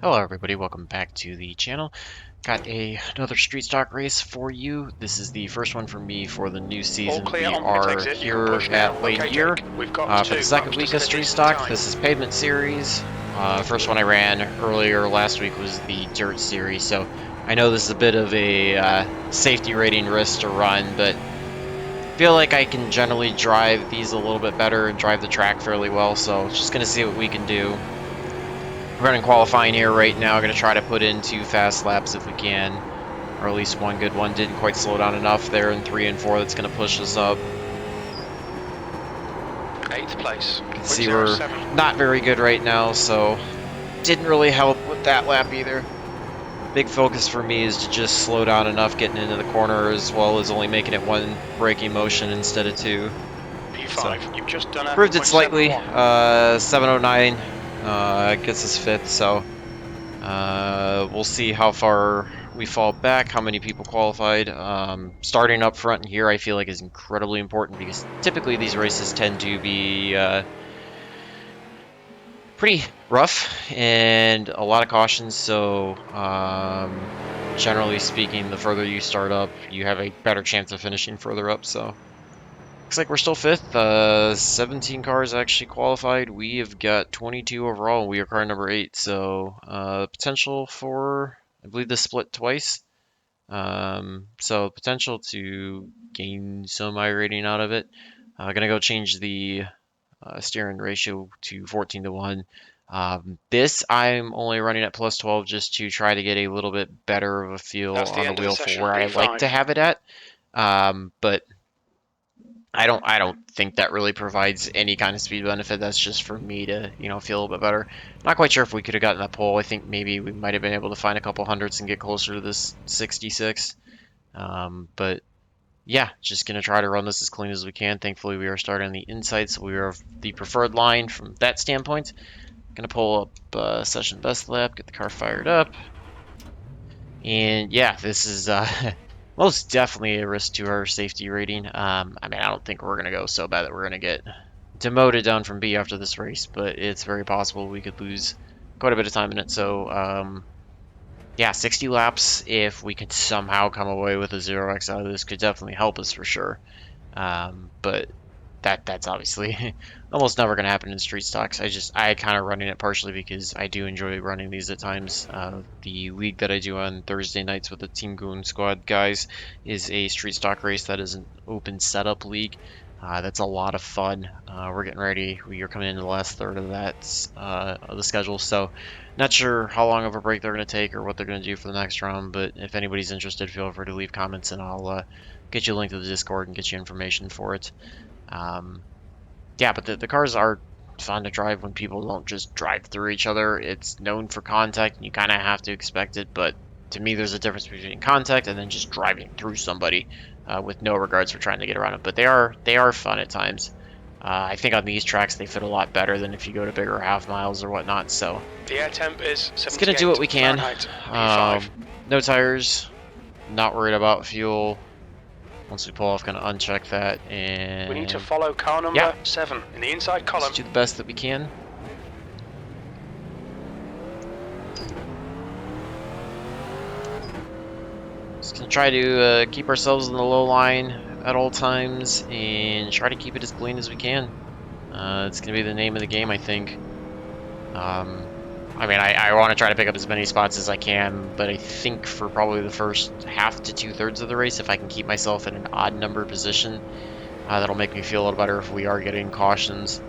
Hello everybody, welcome back to the channel. Got another street stock race for you. This is the first one for me for the new All season. clear We on pit are exit. You can here push now. at Okay, Lanier Jake. We've got for the two second laps week to of finish street decent stock. time. This is pavement series. First one I ran earlier last week was the dirt series, so I know this is a bit of a safety rating risk to run, but I feel like I can generally drive these a little bit better and drive the track fairly well, so just going to see what we can do. We're running qualifying here right now. Going to try to put in 2 fast laps if we can, or at least one good one. Didn't quite slow down enough there in 3 and 4. That's going to push us up. 8th place. You can see we're not very good right now, so didn't really help with that lap either. Big focus for me is to just slow down enough getting into the corner, as well as only making it 1 braking motion instead of 2. P5. So, You've just done a improved it slightly. 0.71. 709 gets us 5th, so we'll see how far we fall back, how many people qualified. Starting up front here, I feel like is incredibly important because typically these races tend to be pretty rough and a lot of cautions. So generally speaking, the further you start up, you have a better chance of finishing further up. So looks like we're still 5th. 17 cars actually qualified. We have got 22 overall. We are car number 8. So potential for, I believe, this split twice. So potential to gain some iRating out of it. Gonna go change the steering ratio to 14:1. This I'm only running at plus 12 just to try to get a little bit better of a feel That's the on the end of the wheel for session. where I like to P5. have it at. But I don't think that really provides any kind of speed benefit. That's just for me to, feel a little bit better. Not quite sure if we could have gotten that pole. I think maybe we might have been able to find a couple hundreds and get closer to this 66. But yeah, just gonna try to run this as clean as we can. Thankfully, we are starting on the inside, so we are the preferred line from that standpoint. Gonna pull up session best lap, get the car fired up, and yeah, this is most definitely a risk to our safety rating. I mean, I don't think we're going to go so bad that we're going to get demoted down from B after this race, but it's very possible we could lose quite a bit of time in it. So, yeah, 60 laps, if we could somehow come away with a 0x out of this, could definitely help us for sure. But that's obviously almost never going to happen in street stocks. I kind of running it partially because I do enjoy running these at times. The league that I do on Thursday nights with the Team Goon Squad guys is a street stock race that is an open setup league. That's a lot of fun. We're getting ready. We are coming into the last third of that of the schedule, so not sure how long of a break they're going to take or what they're going to do for the next round. But if anybody's interested, feel free to leave comments and I'll get you a link to the Discord and get you information for it. Yeah, but the cars are fun to drive when people don't just drive through each other. It's known for contact, and you kind of have to expect it, but to me, there's a difference between contact and then just driving through somebody with no regards for trying to get around them. But they are fun at times. I think on these tracks they fit a lot better than if you go to bigger half miles or whatnot. So The air temp is 78 let's gonna do what we can. Fahrenheit. No tires. Not worried about fuel. Once we pull off, gonna uncheck that, and We need to follow car number 7 in the inside column. let's do the best that we can. Just gonna try to keep ourselves in the low line at all times and try to keep it as clean as we can. It's gonna be the name of the game, I think. I mean, I want to try to pick up as many spots as I can, but I think for probably the first half to 2/3 of the race, if I can keep myself in an odd number position, that'll make me feel a little better if we are getting cautions,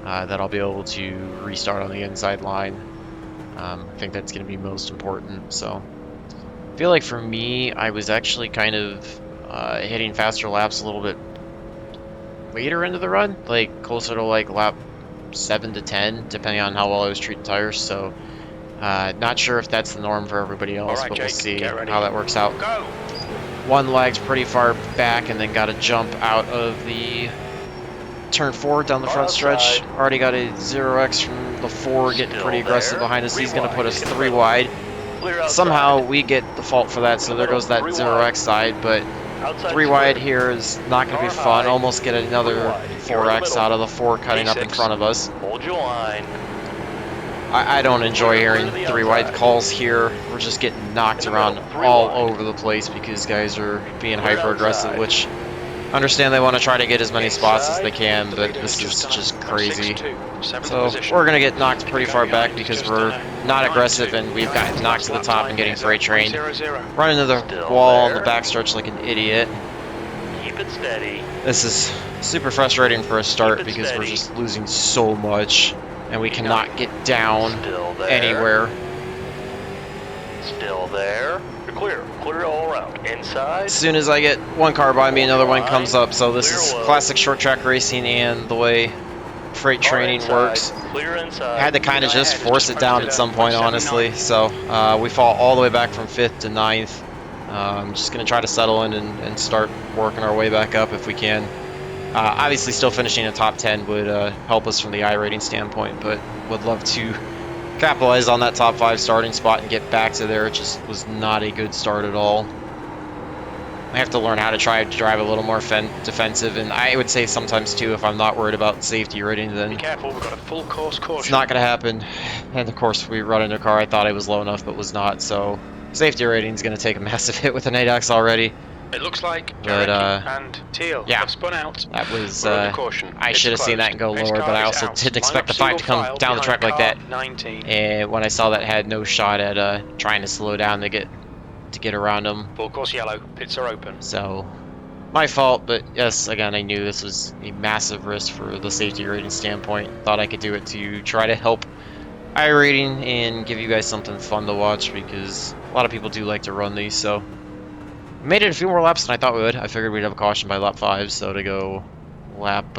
that I'll be able to restart on the inside line. I think that's going to be most important. So I feel like for me, I was actually kind of hitting faster laps a little bit later into the run, like closer to like lap 7 to 10, depending on how well I was treating tires. So not sure if that's the norm for everybody else, Right, but Jake, we'll see get how that works out. Go! One leg's pretty far back and then got to jump out of the turn 4 down the front stretch. Already got a 0x from the 4 getting pretty aggressive behind us. He's going to put us 3 wide. Somehow we get the fault for that, so there goes that 0x side, but 3 wide here is not going to be fun. Almost get another 4x out of the 4 cutting up in front of us. Hold your line. I don't enjoy hearing three wide calls here. We're just getting knocked around all over the place because guys are being hyper aggressive, which I understand they want to try to get as many spots as they can, but this is just crazy. So we're going to get knocked pretty far back because we're not aggressive and we've gotten knocked to the top and getting freight trained. Run into the wall on the backstretch like an idiot. Keep it steady. This is super frustrating for a start because we're just losing so much and we cannot get down anywhere. Still there. You're clear. Clear all around. Inside. As soon as I get one car by me, another one comes up. So this is classic short track racing and the way freight training works. Clear inside. Had to kind of just force it down at some point, honestly. So we fall all the way back from 5th to 9th. Just going to try to settle in and start working our way back up if we can. Obviously, still finishing a top 10 would help us from the iRating standpoint, but would love to capitalize on that top 5 starting spot and get back to there. It just was not a good start at all. I have to learn how to try to drive a little more defensive, and I would say sometimes too, if I'm not worried about safety rating, then be careful, we've got a full course caution. It's not going to happen. And of course, we run into a car I thought I was low enough, but was not. So safety rating is going to take a massive hit with an 8X already. It looks like but, and Teal have spun out. That was, caution. I should have seen that and go lower, but I also didn't expect the 5 to come down the track like that. 19. And when I saw that, I had no shot at trying to slow down to get around them. Full course yellow, pits are open. So, my fault, but yes, again, I knew this was a massive risk for the safety rating standpoint. Thought I could do it to try to help iRating and give you guys something fun to watch because a lot of people do like to run these, so made it a few more laps than I thought we would. I figured we'd have a caution by lap 5, so to go lap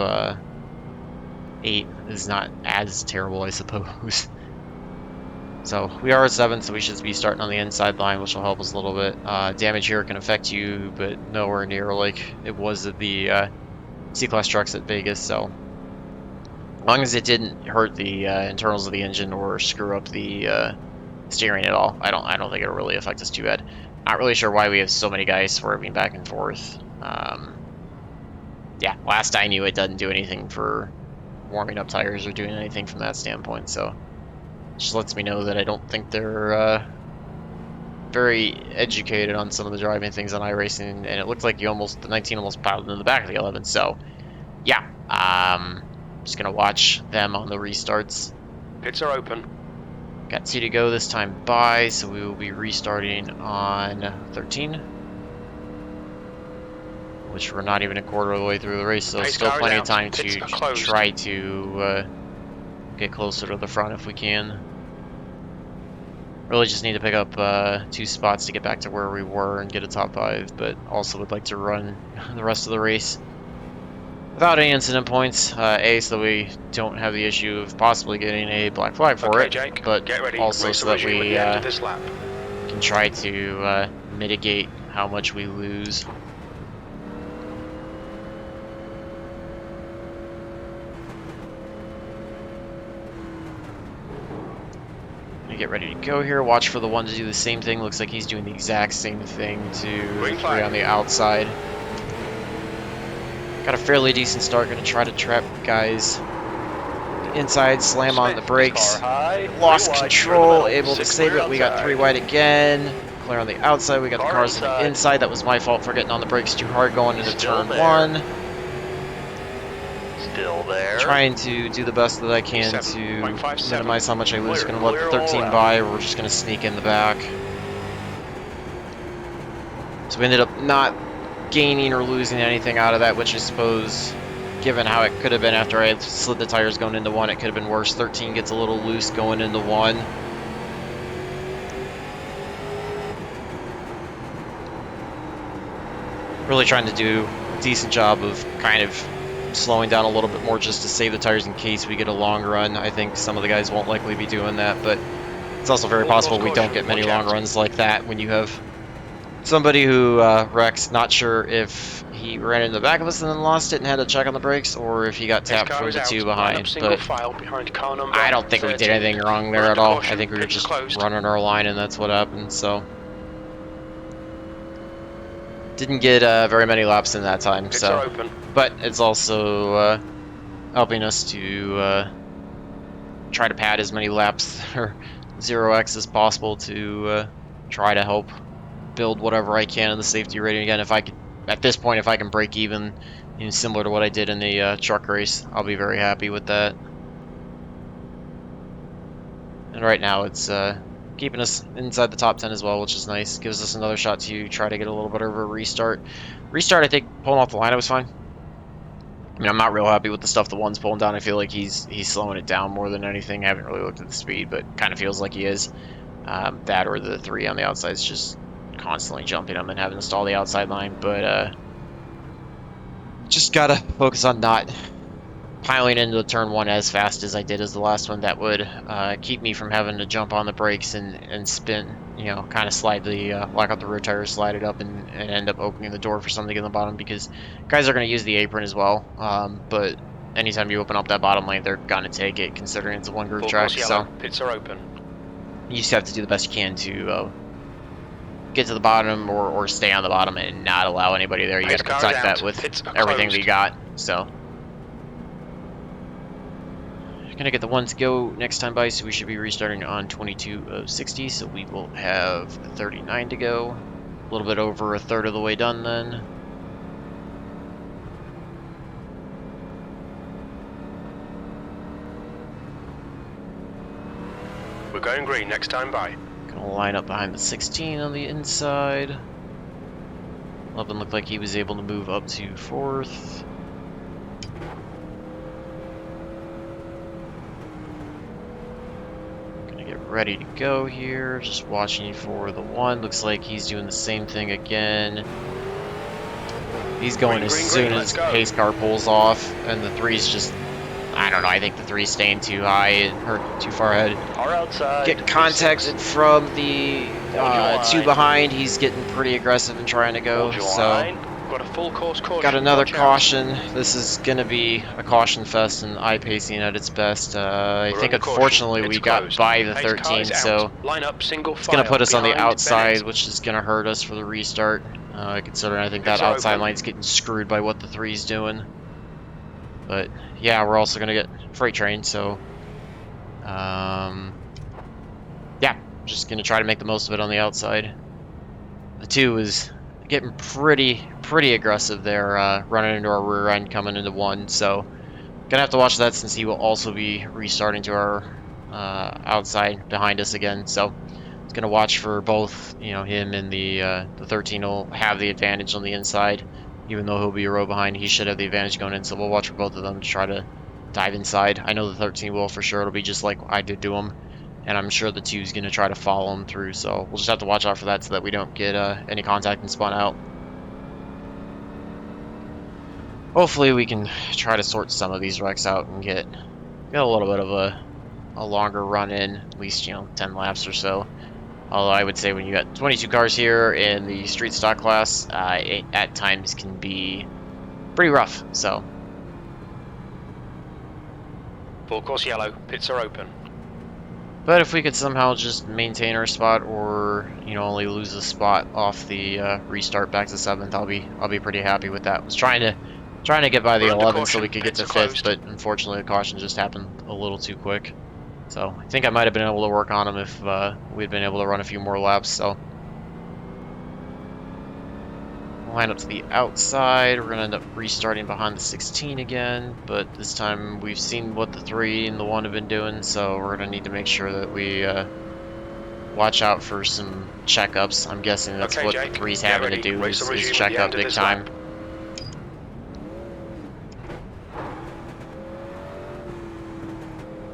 8 is not as terrible, I suppose. So we are at 7th, so we should be starting on the inside line, which will help us a little bit. Damage here can affect you, but nowhere near like it was at the C-Class trucks at Vegas, so as long as it didn't hurt the internals of the engine or screw up the steering at all, I don't think it'll really affect us too bad. Not really sure why we have so many guys swerving back and forth. Yeah, last I knew it doesn't do anything for warming up tires or doing anything from that standpoint, so just lets me know that I don't think they're very educated on some of the driving things on iRacing, and it looked like the 19 almost piled in the back of the 11, so yeah, just gonna watch them on the restarts. Pits are open. Got 2 to go this time by, so we will be restarting on 13. Which we're not even a quarter of the way through the race, so still plenty of time to try to get closer to the front if we can. Really just need to pick up 2 spots to get back to where we were and get a top 5, but also would like to run the rest of the race without any incident points, so we don't have the issue of possibly getting a black flag for it, Jake, but also so that we can try to mitigate how much we lose. Get ready to go here. Watch for the one to do the same thing. Looks like he's doing the exact same thing to the 3 on the outside. Got a fairly decent start. Going to try to trap guys inside, slam on the brakes. Lost control, able to save it. We got 3 wide again. Clear on the outside. We got the cars on the inside. That was my fault for getting on the brakes too hard going into turn 1. Still there. Trying to do the best that I can to minimize how much I lose. Going to let the 13 by, or we're just going to sneak in the back. So we ended up not gaining or losing anything out of that, which I suppose, given how it could have been after I slid the tires going into 1, it could have been worse. 13 gets a little loose going into 1. Really trying to do a decent job of kind of slowing down a little bit more just to save the tires in case we get a long run. I think some of the guys won't likely be doing that, but it's also very possible we don't get many long runs like that when you have somebody who wrecks. Not sure if he ran in the back of us and then lost it and had to check on the brakes, or if he got tapped from the 2 behind, but I don't think we did anything wrong there at all. I think we were just running our line and that's what happened, so didn't get very many laps in that time, but it's also helping us to try to pad as many laps or 0x as possible to try to help build whatever I can in the safety rating. Again, if I could, at this point, if I can break even, similar to what I did in the truck race, I'll be very happy with that. And right now it's keeping us inside the top 10 as well, which is nice. Gives us another shot to try to get a little bit of a restart. Restart, I think, pulling off the lineup was fine. I mean, I'm not real happy with the stuff the one's pulling down. I feel like he's slowing it down more than anything. I haven't really looked at the speed, but kind of feels like he is. That or the 3 on the outside is just constantly jumping him and having to stall the outside line. But just gotta focus on not piling into the turn 1 as fast as I did as the last one. That would keep me from having to jump on the brakes and spin, kind of slide the lock out the rear tires, slide it up, and end up opening the door for something in the bottom, because guys are going to use the apron as well. But anytime you open up that bottom lane, they're going to take it, considering it's a one group track. So pits are open. You just have to do the best you can to get to the bottom or stay on the bottom and not allow anybody there. You got to protect that with everything that you got. So gonna get the one to go next time by, so we should be restarting on 22 of 60, so we will have 39 to go. A little bit over a third of the way done then. We're going green next time by. Gonna line up behind the 16 on the inside. Levin looked like he was able to move up to 4th. Ready to go here, just watching for the 1. Looks like he's doing the same thing again. He's going as soon as the pace car pulls off, and the 3's just, I don't know, I think the 3's staying too high or too far ahead. Our outside. Get contacted from the 2 behind. He's getting pretty aggressive and trying to go, so got a full course caution. Got another caution. This is going to be a caution fest and iPacing at its best. I think unfortunately we got by the 13, so it's going to put us on the outside, which is going to hurt us for the restart. Considering I think that outside line's getting screwed by what the 3's doing. But yeah, we're also going to get freight train, so yeah, just going to try to make the most of it on the outside. The 2 is getting pretty aggressive there, running into our rear end coming into 1, so gonna have to watch that, since he will also be restarting to our outside behind us again. So it's gonna watch for both, him and the 13 will have the advantage on the inside, even though he'll be a row behind. He should have the advantage going in, so we'll watch for both of them to try to dive inside. I know the 13 will for sure. It'll be just like I did to him, and I'm sure the 2 is going to try to follow him through, so we'll just have to watch out for that so that we don't get any contact and spun out. Hopefully we can try to sort some of these wrecks out and get a little bit of a longer run in, at least 10 laps or so. Although I would say when you got 22 cars here in the street stock class, it at times can be pretty rough. So full course yellow, pits are open. But if we could somehow just maintain our spot, or only lose a spot off the restart back to 7th, I'll be pretty happy with that. Was trying to get by the 11 so we could get to 5th, but unfortunately the caution just happened a little too quick. So I think I might have been able to work on him if we'd been able to run a few more laps. So line up to the outside. We're gonna end up restarting behind the 16 again, but this time we've seen what the 3 and the 1 have been doing, so we're gonna need to make sure that we watch out for some checkups. I'm guessing that's what Jake, the 3's having to do is check up big time. Lap.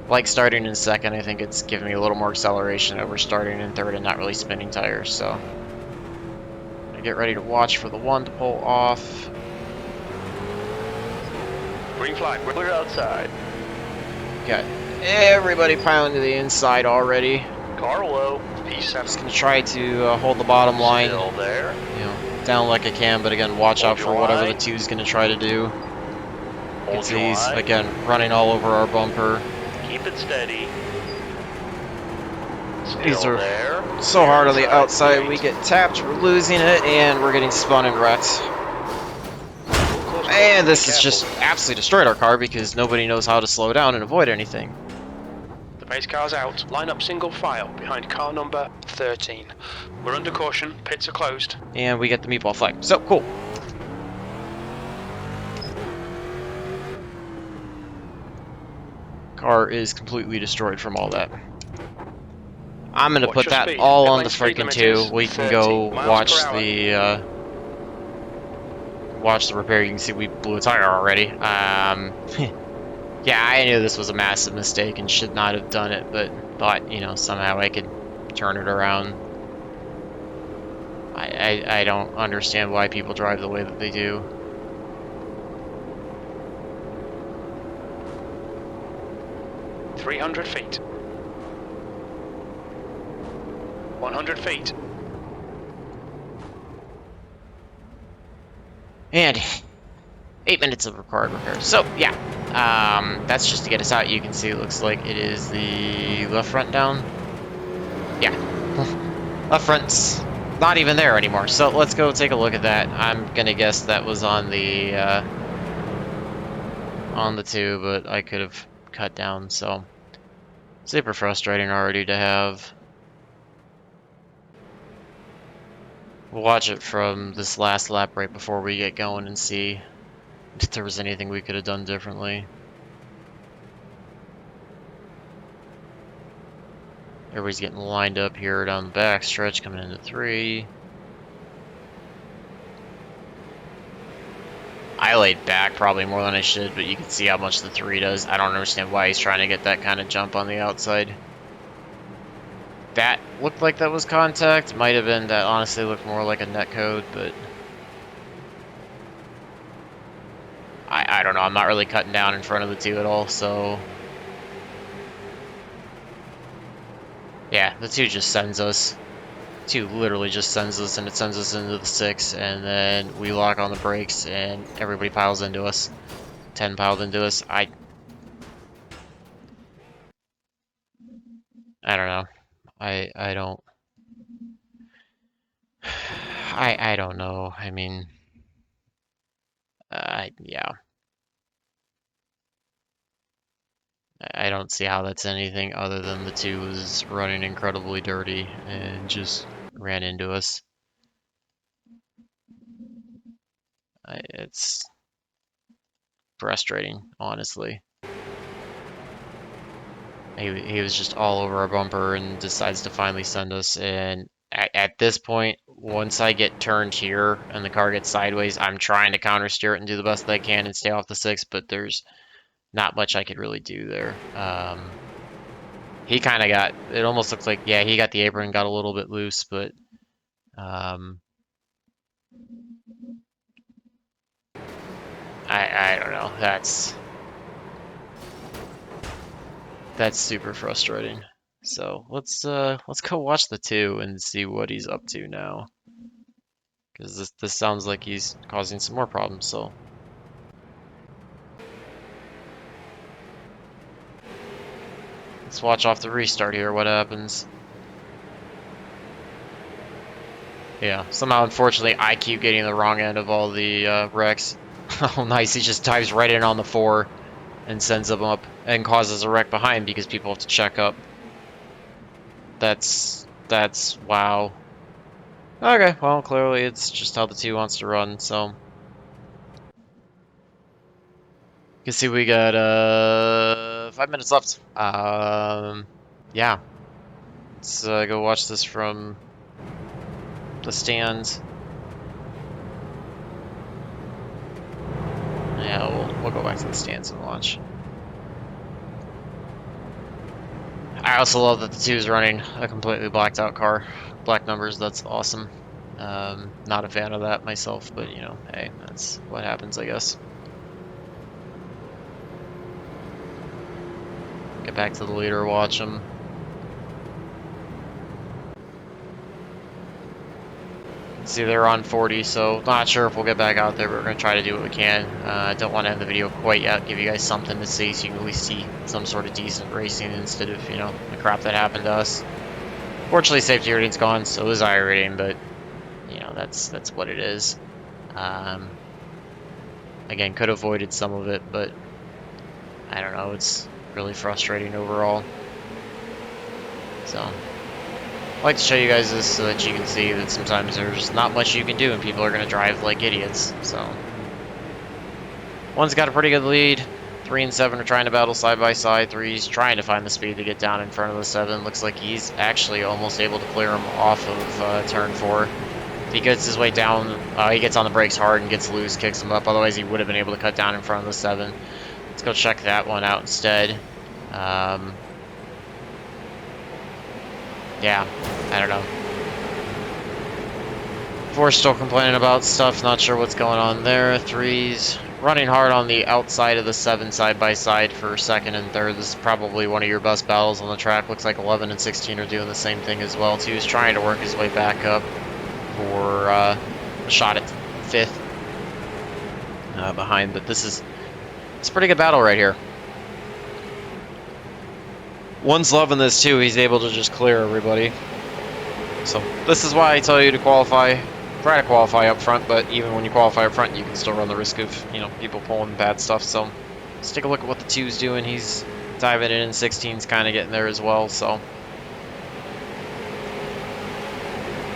Like starting in 2nd, I think it's giving me a little more acceleration over starting in 3rd and not really spinning tires, so get ready to watch for the 1 to pull off. Green flag, we're outside. Got everybody piling to the inside already. Car low, P7. Just gonna try to hold the bottom line. Still there. Down like I can, but again, watch out for whatever the 2's gonna try to do. You see he's again running all over our bumper. Keep it steady. These are so hard on the outside. We get tapped, we're losing it, and we're getting spun and wrecked. And this has just absolutely destroyed our car because nobody knows how to slow down and avoid anything. Race cars out. Line up single file behind car number 13. We're under caution. Pits are closed. And we get the meatball flag. So, cool. Car is completely destroyed from all that. I'm gonna Watch put your that speed. all Pit on lane the speed freaking limit 2. is We can 30 go miles per hour. watch the repair. You can see we blew a tire already. Yeah, I knew this was a massive mistake and should not have done it, but thought, you know, somehow I could turn it around. I don't understand why people drive the way that they do. – 300 feet. 100 feet. And 8 minutes of required repairs. So, yeah. That's just to get us out. You can see it looks like it is the left front down. Yeah. Left front's not even there anymore. So let's go take a look at that. I'm gonna guess that was on the 2, but I could have cut down, so super frustrating already to have. We'll watch it from this last lap right before we get going and see if there was anything we could have done differently. Everybody's getting lined up here down the back stretch coming into 3. I laid back probably more than I should, but you can see how much the 3 does. I don't understand why he's trying to get that kind of jump on the outside. That looked like that was contact. Might have been. That honestly looked more like a netcode, but I don't know. I'm not really cutting down in front of the 2 at all, so yeah, the 2 just sends us. 2 literally just sends us, and it sends us into the 6, and then we lock on the brakes, and everybody piles into us. 10 piled into us. I don't know. I don't. I don't know. I mean, yeah. I don't see how that's anything other than the 2 was running incredibly dirty and just ran into us. It's frustrating, honestly. He was just all over our bumper and decides to finally send us. And at this point, once I get turned here and the car gets sideways, I'm trying to counter steer it and do the best that I can and stay off the 6, but there's not much I could really do there. He kind of got, it almost looks like, yeah, he got the apron, got a little bit loose, but I don't know. That's super frustrating. So let's go watch the 2 and see what he's up to now, because this sounds like he's causing some more problems. So let's watch off the restart here. What happens? Yeah, somehow unfortunately I keep getting the wrong end of all the wrecks. Oh, nice! He just dives right in on the 4 and sends them up and causes a wreck behind because people have to check up. That's wow. Okay, well, clearly it's just how the 2 wants to run, so. You can see we got 5 minutes left. Yeah. Let's go watch this from the stands. Yeah, we'll go back to the stands and watch. I also love that the 2 is running a completely blacked out car. Black numbers, that's awesome. Not a fan of that myself, but you know, hey, that's what happens, I guess. Get back to the leader, watch him. See, they're on 40, so not sure if we'll get back out there, but we're going to try to do what we can. I don't want to end the video quite yet, give you guys something to see so you can at least see some sort of decent racing instead of, you know, the crap that happened to us. Fortunately, safety rating's gone, so is iRating, but, you know, that's what it is. Again, could have avoided some of it, but I don't know, it's really frustrating overall. So I like to show you guys this so that you can see that sometimes there's not much you can do and people are going to drive like idiots. So one's got a pretty good lead. 3 and 7 are trying to battle side by side. 3's trying to find the speed to get down in front of the 7. Looks like he's actually almost able to clear him off of turn 4. If he gets his way down, he gets on the brakes hard and gets loose, kicks him up. Otherwise, he would have been able to cut down in front of the 7. Let's go check that one out instead. Yeah, I don't know. 4's still complaining about stuff, not sure what's going on there. 3's running hard on the outside of the 7 side by side for 2nd and 3rd. This is probably one of your best battles on the track. Looks like 11 and 16 are doing the same thing as well. 2's trying to work his way back up for a shot at 5th behind, but it's a pretty good battle right here. 1's loving this too. He's able to just clear everybody. So this is why I tell you to qualify. Try to qualify up front, but even when you qualify up front, you can still run the risk of, you know, people pulling bad stuff. So let's take a look at what the 2's doing. He's diving in, and 16's kind of getting there as well. So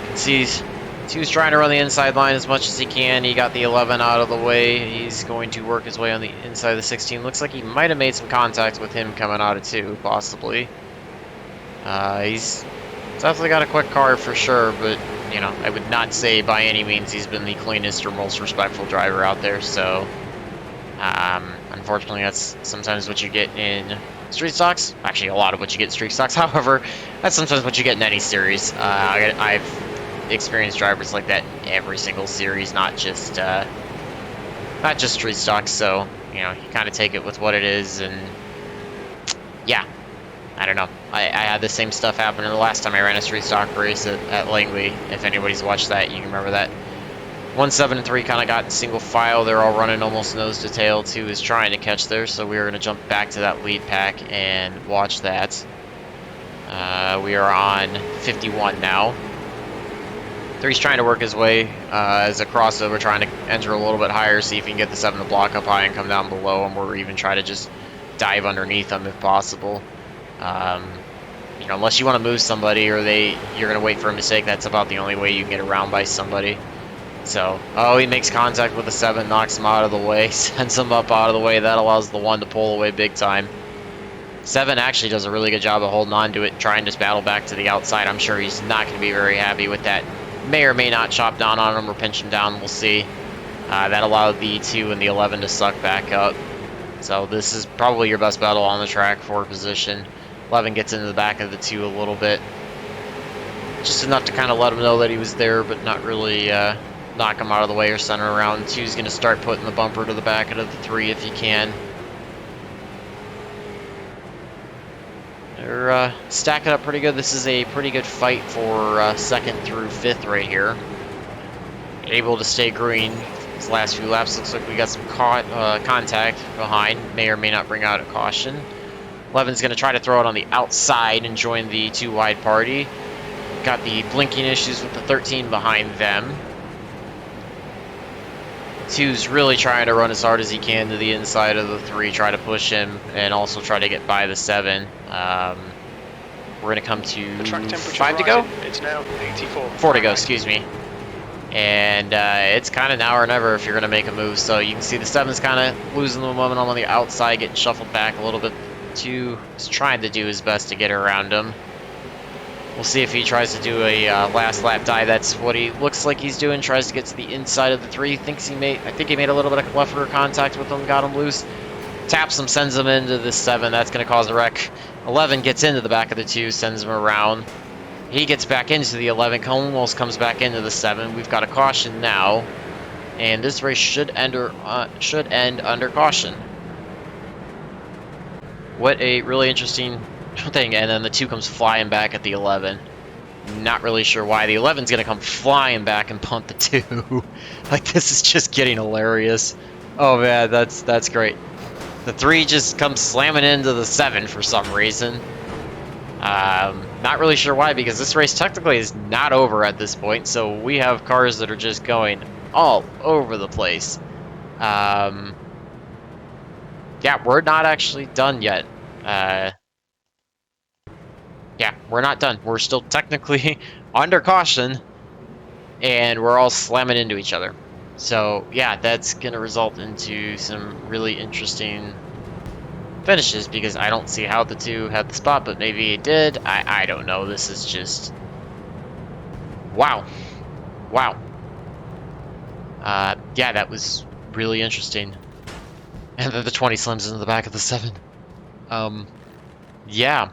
you can see 2's trying to run the inside line as much as he can. He got the 11 out of the way. He's going to work his way on the inside of the 16. Looks like he might have made some contact with him coming out of 2, possibly. He's definitely got a quick car for sure, but you know, I would not say by any means he's been the cleanest or most respectful driver out there. So unfortunately, that's sometimes what you get in street stocks. Actually, a lot of what you get in street stocks. However, that's sometimes what you get in any series. I've experienced drivers like that in every single series, not just street stocks. So you know, you kind of take it with what it is, and yeah. I don't know. I had the same stuff happen the last time I ran a street stock race at Langley. If anybody's watched that, you can remember that. 1, 7, and 3 kind of got in single file. They're all running almost nose to tail. 2 is trying to catch there, so we are going to jump back to that lead pack and watch that. We are on 51 now. 3's trying to work his way as a crossover, trying to enter a little bit higher, see if he can get the 7 to block up high and come down below him, or even try to just dive underneath him if possible. You know, unless you want to move somebody or you're going to wait for a mistake, that's about the only way you can get around by somebody. So, he makes contact with the 7, knocks him out of the way, sends him up out of the way. That allows the 1 to pull away big time. 7 actually does a really good job of holding on to it and trying to battle back to the outside. I'm sure he's not going to be very happy with that. May or may not chop down on him or pinch him down. We'll see. That allowed the 2 and the 11 to suck back up. So this is probably your best battle on the track for position. 11 gets into the back of the 2 a little bit. Just enough to kind of let him know that he was there, but not really knock him out of the way or center around. 2's going to start putting the bumper to the back of the 3 if he can. They're stacking up pretty good. This is a pretty good fight for 2nd through 5th right here. Able to stay green these last few laps. Looks like we got some contact behind. May or may not bring out a caution. 11's going to try to throw it on the outside and join the 2 wide party. Got the blinking issues with the 13 behind them. 2's really trying to run as hard as he can to the inside of the 3, try to push him, and also try to get by the 7. We're going to come to 5 to go? It's now 84. 4 to go, excuse me. And it's kind of now or never if you're going to make a move. So you can see the 7's kind of losing the momentum on the outside, getting shuffled back a little bit. 2 is trying to do his best to get around him. We'll see if he tries to do a last lap dive. That's what he looks like he's doing. Tries to get to the inside of the 3. I think he made a little bit of left rear contact with him, got him loose. Taps him, sends him into the 7. That's going to cause a wreck. 11 gets into the back of the 2, sends him around. He gets back into the 11, almost comes back into the 7. We've got a caution now, and this race should end under caution. What a really interesting thing. And then the 2 comes flying back at the 11. Not really sure why. The 11's going to come flying back and punt the 2. Like, this is just getting hilarious. Oh, man, that's great. The 3 just comes slamming into the 7 for some reason. Not really sure why, because this race technically is not over at this point. So we have cars that are just going all over the place. Yeah, we're not actually done yet. yeah, we're not done. We're still technically under caution, and we're all slamming into each other. So yeah, that's gonna result into some really interesting finishes because I don't see how the two had the spot, but maybe it did. I don't know. This is just wow, wow. Yeah, that was really interesting. And then the 20 slims into the back of the 7. Um, yeah.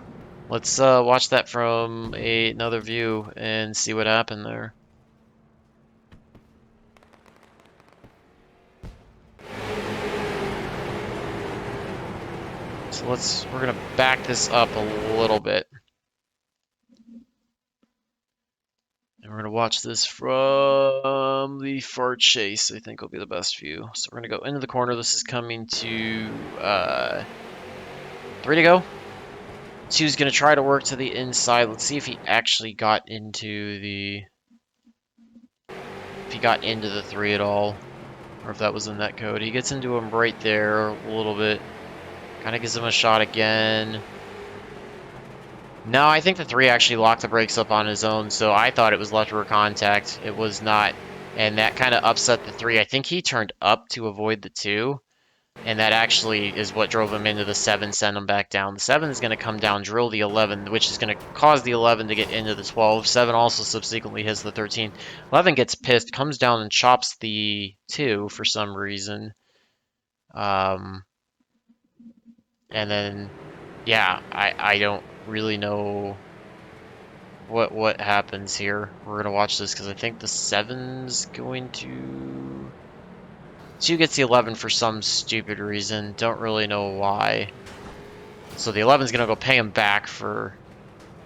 Let's watch that from another view and see what happened there. So we're gonna back this up a little bit. And we're gonna watch this from the far chase, I think will be the best view. So we're gonna go into the corner. This is coming to 3 to go. 2's gonna try to work to the inside. Let's see if he actually got into the if he got into the 3 at all, or if that was in that code. He gets into him right there a little bit. Kind of gives him a shot again. No, I think the 3 actually locked the brakes up on his own, so I thought it was left rear contact. It was not, and that kind of upset the 3. I think he turned up to avoid the 2, and that actually is what drove him into the 7, send him back down. The 7 is going to come down, drill the 11, which is going to cause the 11 to get into the 12. 7 also subsequently hits the 13. 11 gets pissed, comes down and chops the 2 for some reason. And then, yeah, I don't really know what happens here. We're gonna watch this because I think the 7's going to 2 gets the 11 for some stupid reason. Don't really know why. So the 11's gonna go pay him back for,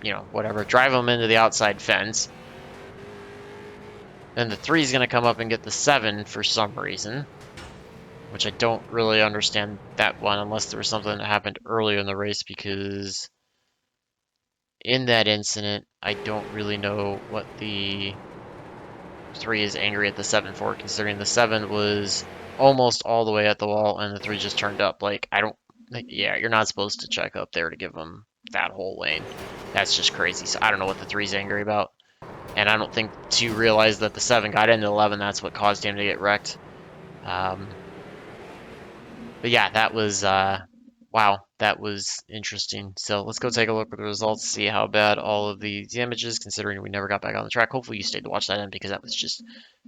you know, whatever. Drive him into the outside fence. Then the 3's gonna come up and get the 7 for some reason, which I don't really understand that one unless there was something that happened earlier in the race, because in that incident, I don't really know what the 3 is angry at the 7 for, considering the 7 was almost all the way at the wall and the 3 just turned up. Like, I don't, like, yeah, you're not supposed to check up there to give him that whole lane. That's just crazy. So I don't know what the 3's angry about. And I don't think 2 realized that the 7 got into 11. That's what caused him to get wrecked. But yeah, that was, wow, that was interesting. So let's go take a look at the results, see how bad all of the damage is, considering we never got back on the track. Hopefully you stayed to watch that end because that was just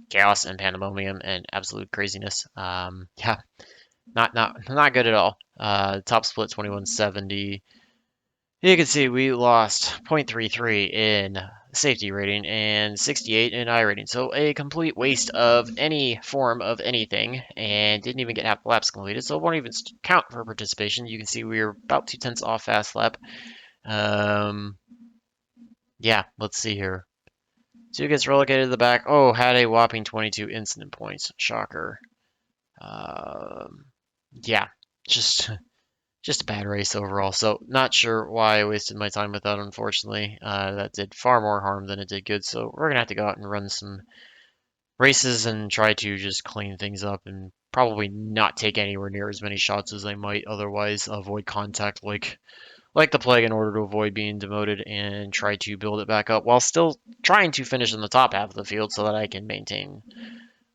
chaos and pandemonium and absolute craziness. Yeah, not good at all. Top split 2170. You can see we lost 0.33 in safety rating and 68 in iRating. So a complete waste of any form of anything, and didn't even get half the laps completed. So it won't even count for participation. You can see we were about 2/10 off fast lap. Yeah, let's see here. 2 gets relegated to the back. Oh, had a whopping 22 incident points. Shocker. Yeah, just a bad race overall. So not sure why I wasted my time with that, unfortunately. That did far more harm than it did good. So we're gonna have to go out and run some races and try to just clean things up and probably not take anywhere near as many shots as I might otherwise. Avoid contact like the plague in order to avoid being demoted, and try to build it back up while still trying to finish in the top half of the field so that I can maintain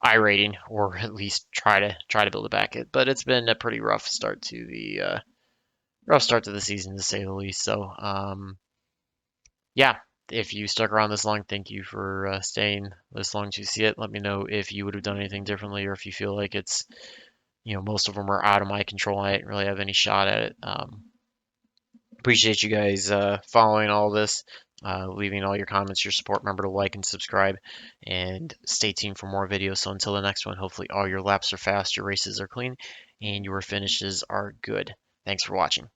iRating, or at least try to build it back. But it's been a pretty rough start to the season, to say the least. So yeah, if you stuck around this long, thank you for staying this long to see it. Let me know if you would have done anything differently, or if you feel like it's, you know, most of them are out of my control. I didn't really have any shot at it. Appreciate you guys following all this, leaving all your comments, your support. Remember to like and subscribe, and stay tuned for more videos. So until the next one, hopefully all your laps are fast, your races are clean, and your finishes are good. Thanks for watching.